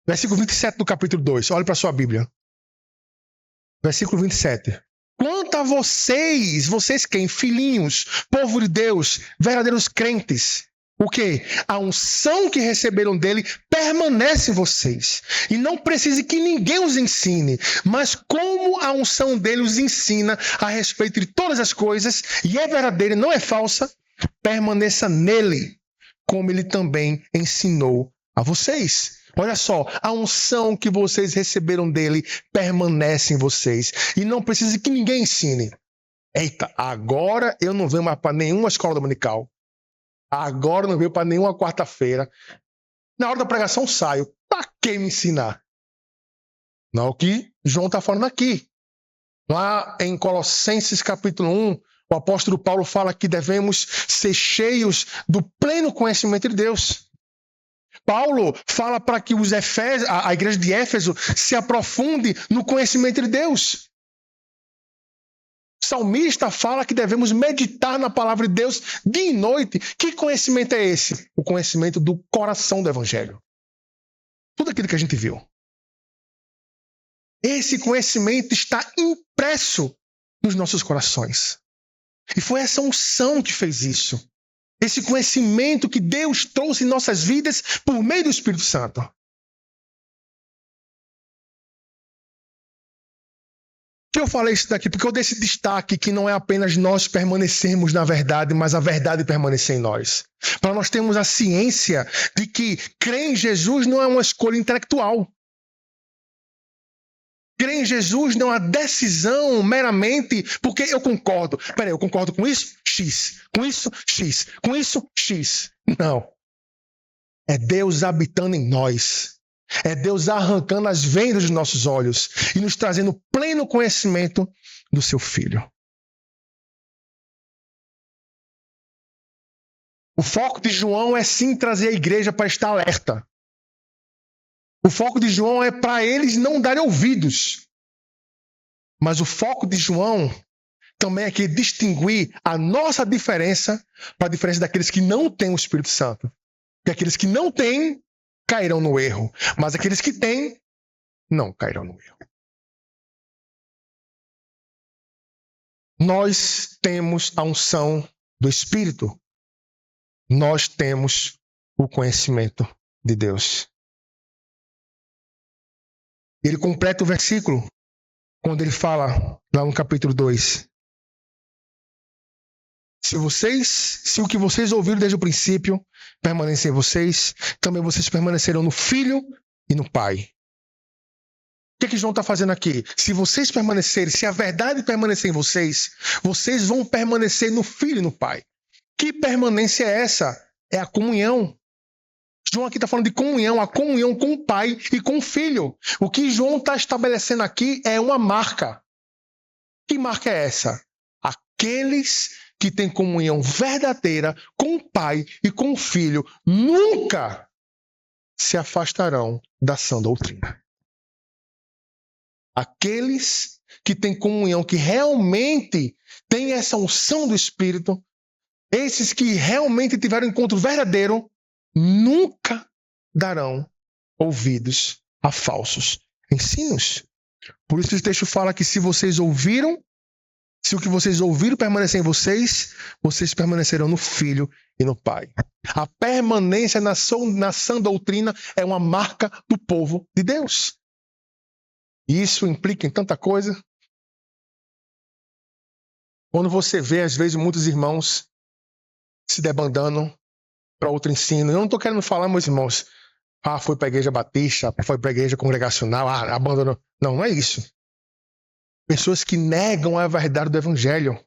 Versículo 27 do capítulo 2. Olhe para a sua Bíblia. Versículo 27. Quanto a vocês quem? Filhinhos, povo de Deus, verdadeiros crentes. O quê? A unção que receberam dele permanece em vocês. E não precisa que ninguém os ensine. Mas como a unção dele os ensina a respeito de todas as coisas, e é verdadeira e não é falsa, permaneça nele, como ele também ensinou a vocês. Olha só, a unção que vocês receberam dele permanece em vocês. E não precisa que ninguém ensine. Eita, agora eu não venho mais para nenhuma escola dominical. Agora eu não venho para nenhuma quarta-feira. Na hora da pregação saio. Para que me ensinar? Não é o que João está falando aqui. Lá em Colossenses capítulo 1, o apóstolo Paulo fala que devemos ser cheios do pleno conhecimento de Deus. Paulo fala para que a igreja de Éfeso se aprofunde no conhecimento de Deus. O salmista fala que devemos meditar na palavra de Deus dia e noite. Que conhecimento é esse? O conhecimento do coração do Evangelho. Tudo aquilo que a gente viu. Esse conhecimento está impresso nos nossos corações. E foi essa unção que fez isso. Esse conhecimento que Deus trouxe em nossas vidas por meio do Espírito Santo. Por que eu falei isso daqui? Porque eu dei esse destaque que não é apenas nós permanecermos na verdade, mas a verdade permanecer em nós. Para nós termos a ciência de que crer em Jesus não é uma escolha intelectual. Crer em Jesus não é uma decisão meramente porque eu concordo. Peraí, eu concordo com isso? X. Com isso? X. Com isso? X. Não. É Deus habitando em nós. É Deus arrancando as vendas dos nossos olhos e nos trazendo pleno conhecimento do seu Filho. O foco de João é sim trazer a igreja para estar alerta. O foco de João é para eles não darem ouvidos. Mas o foco de João também é que distinguir a nossa diferença para a diferença daqueles que não têm o Espírito Santo. Porque aqueles que não têm, cairão no erro. Mas aqueles que têm, não cairão no erro. Nós temos a unção do Espírito. Nós temos o conhecimento de Deus. Ele completa o versículo quando ele fala lá no capítulo 2. Se o que vocês ouviram desde o princípio permanecer em vocês, também vocês permanecerão no Filho e no Pai. O que João está fazendo aqui? Se vocês permanecerem, se a verdade permanecer em vocês, vocês vão permanecer no Filho e no Pai. Que permanência é essa? É a comunhão. João aqui está falando de comunhão, a comunhão com o Pai e com o Filho. O que João está estabelecendo aqui é uma marca. Que marca é essa? Aqueles que têm comunhão verdadeira com o Pai e com o Filho nunca se afastarão da sã doutrina. Aqueles que têm comunhão, que realmente têm essa unção do Espírito, esses que realmente tiveram um encontro verdadeiro, nunca darão ouvidos a falsos ensinos. Por isso esse texto fala que se o que vocês ouviram permanecer em vocês, vocês permanecerão no Filho e no Pai. A permanência na sã doutrina é uma marca do povo de Deus. E isso implica em tanta coisa. Quando você vê, às vezes, muitos irmãos se debandando para outro ensino. Eu não estou querendo falar, meus irmãos, foi para a igreja batista, foi para a igreja congregacional, abandonou. Não, não é isso. Pessoas que negam a verdade do Evangelho.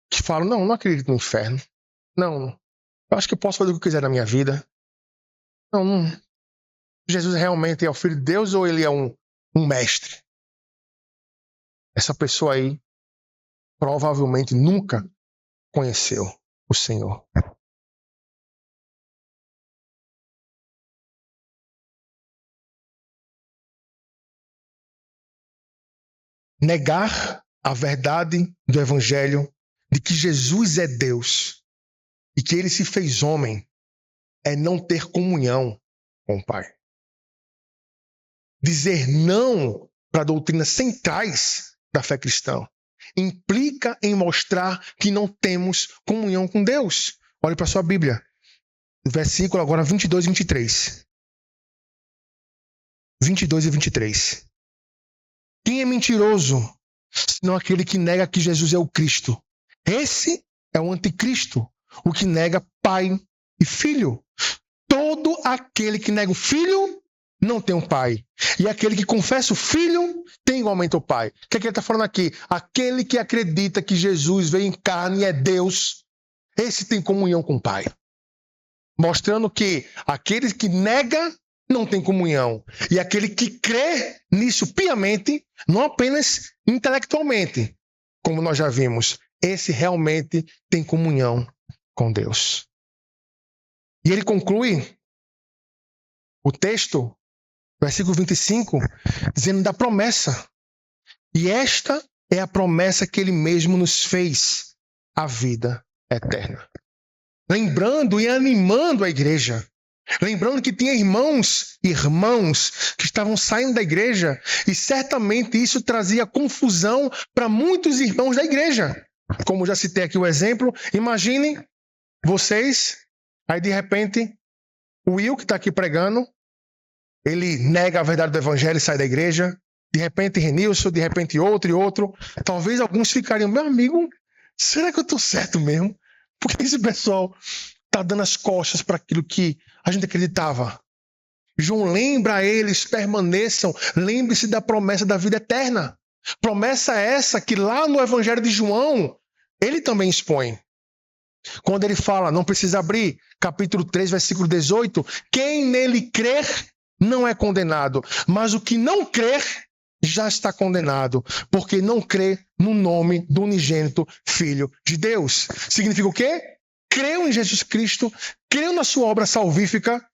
Que falam, não acredito no inferno. Não, eu acho que eu posso fazer o que eu quiser na minha vida. Não. Jesus realmente é o Filho de Deus ou ele é um mestre? essa pessoa aí provavelmente nunca conheceu o Senhor. Negar a verdade do Evangelho de que Jesus é Deus e que ele se fez homem é não ter comunhão com o Pai. Dizer não para doutrinas centrais da fé cristã implica em mostrar que não temos comunhão com Deus. Olhe para a sua Bíblia. Versículo agora 22 e 23. 22 e 23. Quem é mentiroso, senão aquele que nega que Jesus é o Cristo? Esse é o anticristo, o que nega Pai e Filho. Todo aquele que nega o Filho não tem um Pai. E aquele que confessa o Filho tem igualmente o Pai. O que é que ele está falando aqui? Aquele que acredita que Jesus veio em carne e é Deus, esse tem comunhão com o Pai. Mostrando que aquele que nega não tem comunhão. E aquele que crê nisso piamente, não apenas intelectualmente, como nós já vimos, esse realmente tem comunhão com Deus. E ele conclui o texto, versículo 25, dizendo da promessa. E esta é a promessa que ele mesmo nos fez, a vida eterna. Lembrando e animando a igreja. Lembrando que tinha irmãos que estavam saindo da igreja e certamente isso trazia confusão para muitos irmãos da igreja. Como já citei aqui o exemplo, imaginem vocês, aí de repente o Will que está aqui pregando, ele nega a verdade do evangelho e sai da igreja. De repente Renilson, de repente outro e outro. Talvez alguns ficariam, meu amigo, será que eu estou certo mesmo? Por que esse pessoal está dando as costas para aquilo que a gente acreditava? João lembra a eles, permaneçam, lembre-se da promessa da vida eterna. Promessa essa que lá no Evangelho de João, ele também expõe. Quando ele fala, não precisa abrir, capítulo 3, versículo 18, quem nele crer não é condenado, mas o que não crer já está condenado, porque não crê no nome do unigênito Filho de Deus. Significa o quê? Creu em Jesus Cristo, creu na sua obra salvífica,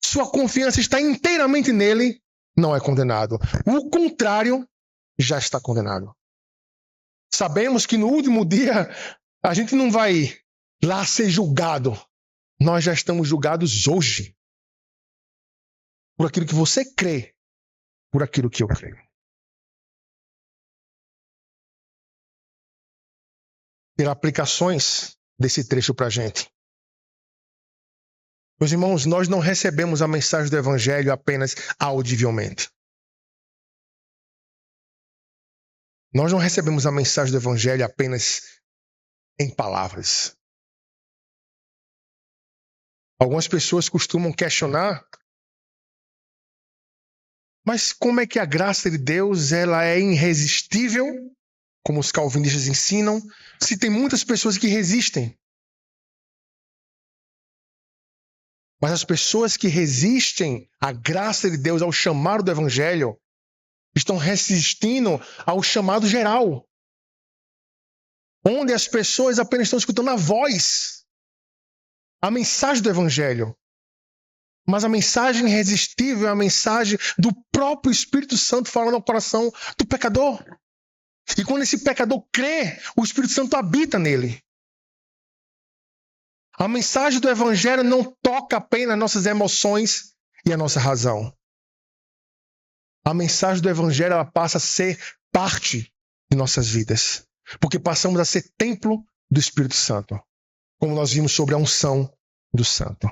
sua confiança está inteiramente nele, não é condenado. O contrário já está condenado. Sabemos que no último dia a gente não vai lá ser julgado. Nós já estamos julgados hoje por aquilo que você crê, por aquilo que eu creio. Ter aplicações desse trecho para a gente. Meus irmãos, nós não recebemos a mensagem do Evangelho apenas audivelmente. Nós não recebemos a mensagem do Evangelho apenas em palavras. Algumas pessoas costumam questionar, mas como é que a graça de Deus ela é irresistível, como os calvinistas ensinam, se tem muitas pessoas que resistem? Mas as pessoas que resistem à graça de Deus, ao chamado do Evangelho, estão resistindo ao chamado geral, onde as pessoas apenas estão escutando a voz, a mensagem do Evangelho. Mas a mensagem irresistível é a mensagem do próprio Espírito Santo falando ao coração do pecador. E quando esse pecador crê, o Espírito Santo habita nele. A mensagem do Evangelho não toca apenas nossas emoções e a nossa razão. A mensagem do Evangelho ela passa a ser parte de nossas vidas. Porque passamos a ser templo do Espírito Santo. Como nós vimos sobre a unção do Santo.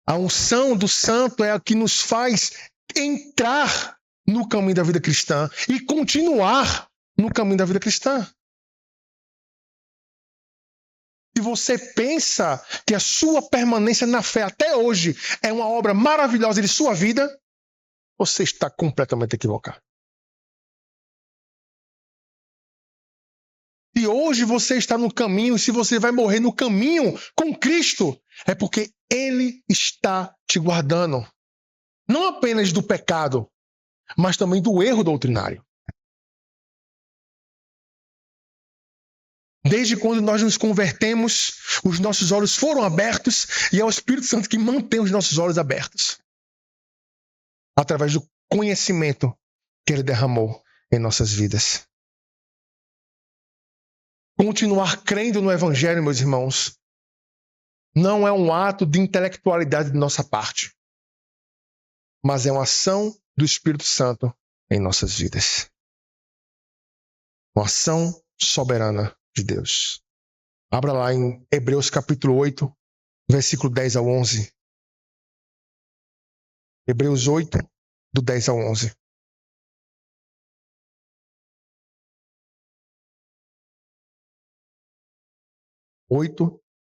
A unção do Santo é a que nos faz entrar no caminho da vida cristã e continuar no caminho da vida cristã. Se você pensa que a sua permanência na fé até hoje é uma obra maravilhosa de sua vida, você está completamente equivocado. Se hoje você está no caminho, se você vai morrer no caminho com Cristo, é porque Ele está te guardando. Não apenas do pecado, mas também do erro doutrinário. Desde quando nós nos convertemos, os nossos olhos foram abertos e é o Espírito Santo que mantém os nossos olhos abertos. Através do conhecimento que Ele derramou em nossas vidas. Continuar crendo no Evangelho, meus irmãos, não é um ato de intelectualidade de nossa parte, mas é uma ação do Espírito Santo em nossas vidas. Uma ação soberana de Deus. Abra lá em Hebreus capítulo 8, versículo 10 ao 11. Hebreus 8, do 10 ao 11.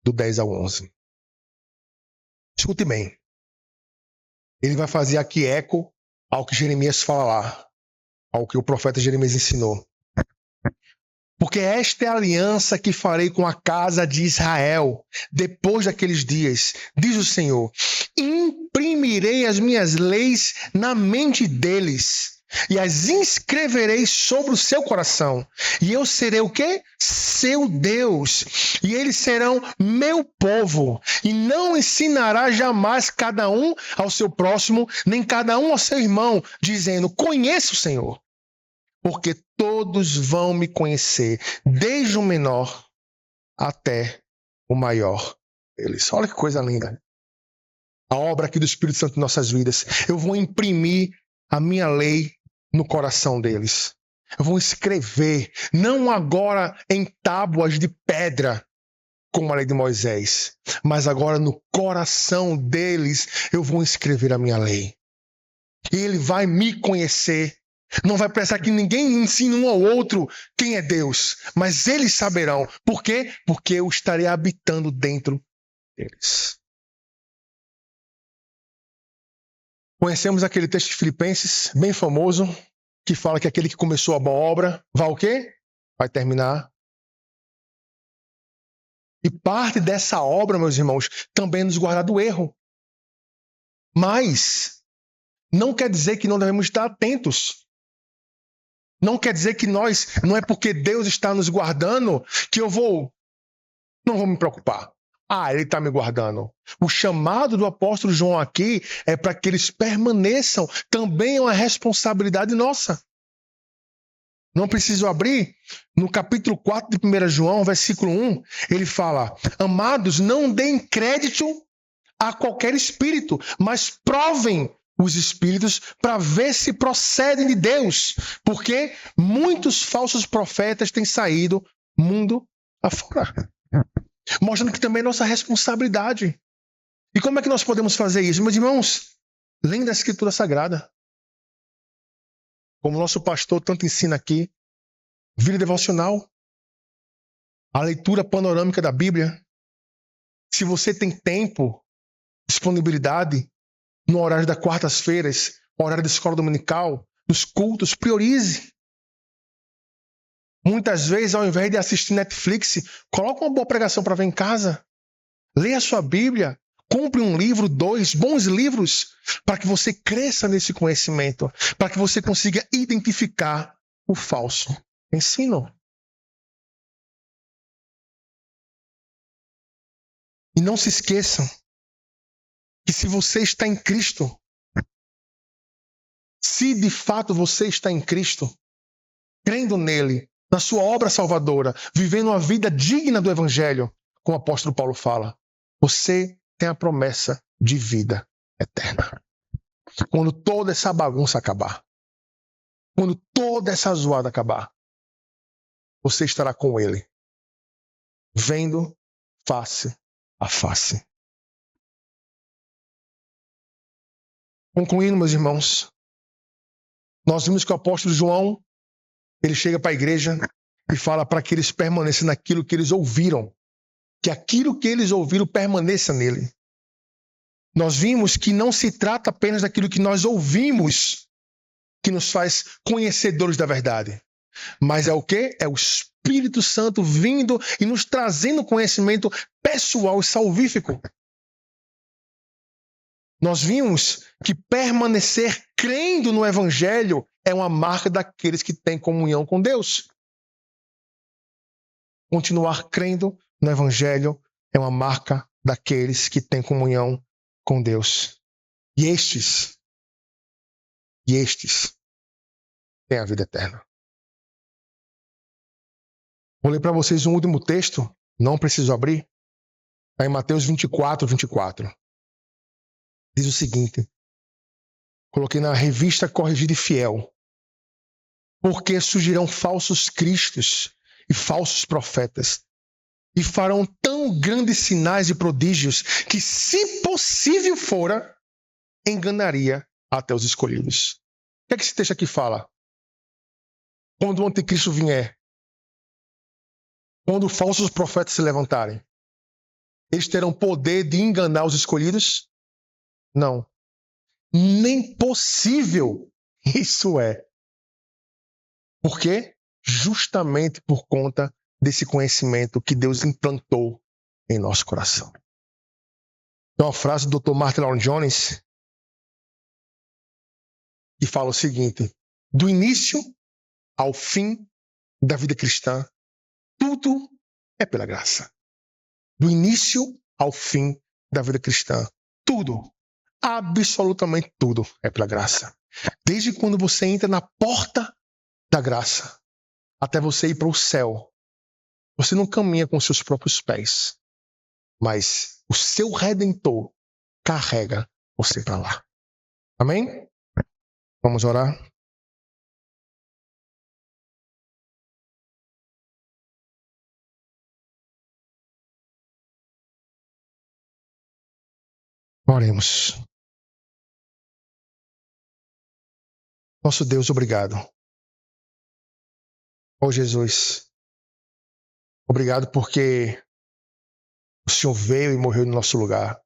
Do 10 ao 11. Escute bem. Ele vai fazer aqui eco ao que Jeremias fala lá, ao que o profeta Jeremias ensinou. Porque esta é a aliança que farei com a casa de Israel depois daqueles dias, diz o Senhor. Imprimirei as minhas leis na mente deles e as inscreverei sobre o seu coração. E eu serei o quê? Seu Deus. E eles serão meu povo. E não ensinará jamais cada um ao seu próximo, nem cada um ao seu irmão, dizendo, conheça o Senhor. Porque todos vão me conhecer, desde o menor até o maior deles. Olha que coisa linda. A obra aqui do Espírito Santo em nossas vidas. Eu vou imprimir a minha lei no coração deles. Eu vou escrever, não agora em tábuas de pedra, como a lei de Moisés, mas agora no coração deles eu vou escrever a minha lei. E ele vai me conhecer. Não vai precisar que ninguém ensine um ao outro quem é Deus, mas eles saberão. Por quê? Porque eu estarei habitando dentro deles. Conhecemos aquele texto de Filipenses, bem famoso, que fala que aquele que começou a boa obra vai o quê? Vai terminar. E parte dessa obra, meus irmãos, também é nos guardar do erro. Mas não quer dizer que não devemos estar atentos. Não quer dizer que não é porque Deus está nos guardando que não vou me preocupar. Ele está me guardando. O chamado do apóstolo João aqui é para que eles permaneçam. Também é uma responsabilidade nossa. Não preciso abrir. No capítulo 4 de 1 João, versículo 1, ele fala, amados, não deem crédito a qualquer espírito, mas provem os espíritos para ver se procedem de Deus, porque muitos falsos profetas têm saído mundo afora. Mostrando que também é nossa responsabilidade. E como é que nós podemos fazer isso? Meus irmãos, lendo a Escritura Sagrada. Como o nosso pastor tanto ensina aqui, vida devocional, a leitura panorâmica da Bíblia. Se você tem tempo, disponibilidade, no horário das quartas-feiras, horário da escola dominical, dos cultos, priorize. Muitas vezes, ao invés de assistir Netflix, coloque uma boa pregação para ver em casa. Leia a sua Bíblia. Compre um livro, 2 bons livros, para que você cresça nesse conhecimento, para que você consiga identificar o falso ensino. E não se esqueçam que se você está em Cristo, se de fato você está em Cristo, crendo nele, na sua obra salvadora, vivendo uma vida digna do Evangelho, como o apóstolo Paulo fala, você tem a promessa de vida eterna. Quando toda essa bagunça acabar, quando toda essa zoada acabar, você estará com ele, vendo face a face. Concluindo, meus irmãos, nós vimos que o apóstolo João, ele chega para a igreja e fala para que eles permaneçam naquilo que eles ouviram, que aquilo que eles ouviram permaneça nele. Nós vimos que não se trata apenas daquilo que nós ouvimos que nos faz conhecedores da verdade, mas é o quê? É o Espírito Santo vindo e nos trazendo conhecimento pessoal e salvífico. Nós vimos que permanecer crendo no Evangelho é uma marca daqueles que têm comunhão com Deus. Continuar crendo no Evangelho é uma marca daqueles que têm comunhão com Deus. E estes têm a vida eterna. Vou ler para vocês um último texto, não preciso abrir. Está em Mateus 24. Diz o seguinte, coloquei na Revista Corrigida e Fiel. Porque surgirão falsos cristos e falsos profetas, e farão tão grandes sinais e prodígios que, se possível fora, enganaria até os escolhidos. O que é que esse texto aqui fala? Quando o anticristo vier, quando falsos profetas se levantarem, eles terão poder de enganar os escolhidos? Não. Nem possível isso é. Por quê? Justamente por conta desse conhecimento que Deus implantou em nosso coração. Tem uma frase do Dr. Martin Lloyd-Jones que fala o seguinte: do início ao fim da vida cristã, tudo é pela graça. Do início ao fim da vida cristã, tudo, absolutamente tudo é pela graça. Desde quando você entra na porta da graça, até você ir para o céu, você não caminha com seus próprios pés, mas o seu Redentor carrega você para lá. Amém? Vamos orar? Oremos. Nosso Deus, obrigado. Ó Jesus, obrigado porque o Senhor veio e morreu no nosso lugar,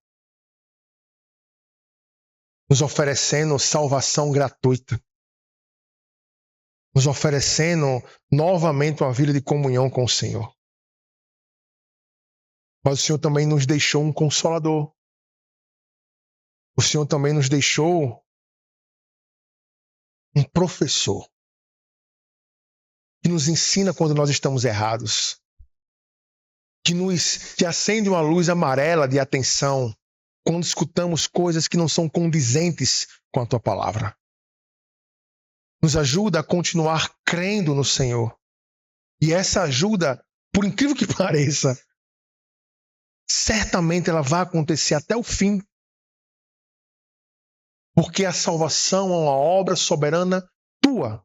nos oferecendo salvação gratuita, nos oferecendo novamente uma vida de comunhão com o Senhor. Mas o Senhor também nos deixou um consolador. O Senhor também nos deixou um professor que nos ensina quando nós estamos errados, que acende uma luz amarela de atenção quando escutamos coisas que não são condizentes com a Tua palavra. Nos ajuda a continuar crendo no Senhor. E essa ajuda, por incrível que pareça, certamente ela vai acontecer até o fim. Porque a salvação é uma obra soberana Tua.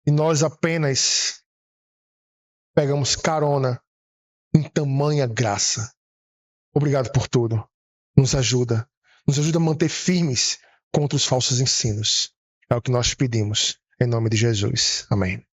E nós apenas pegamos carona em tamanha graça. Obrigado por tudo. Nos ajuda a manter firmes contra os falsos ensinos. É o que nós pedimos. Em nome de Jesus. Amém.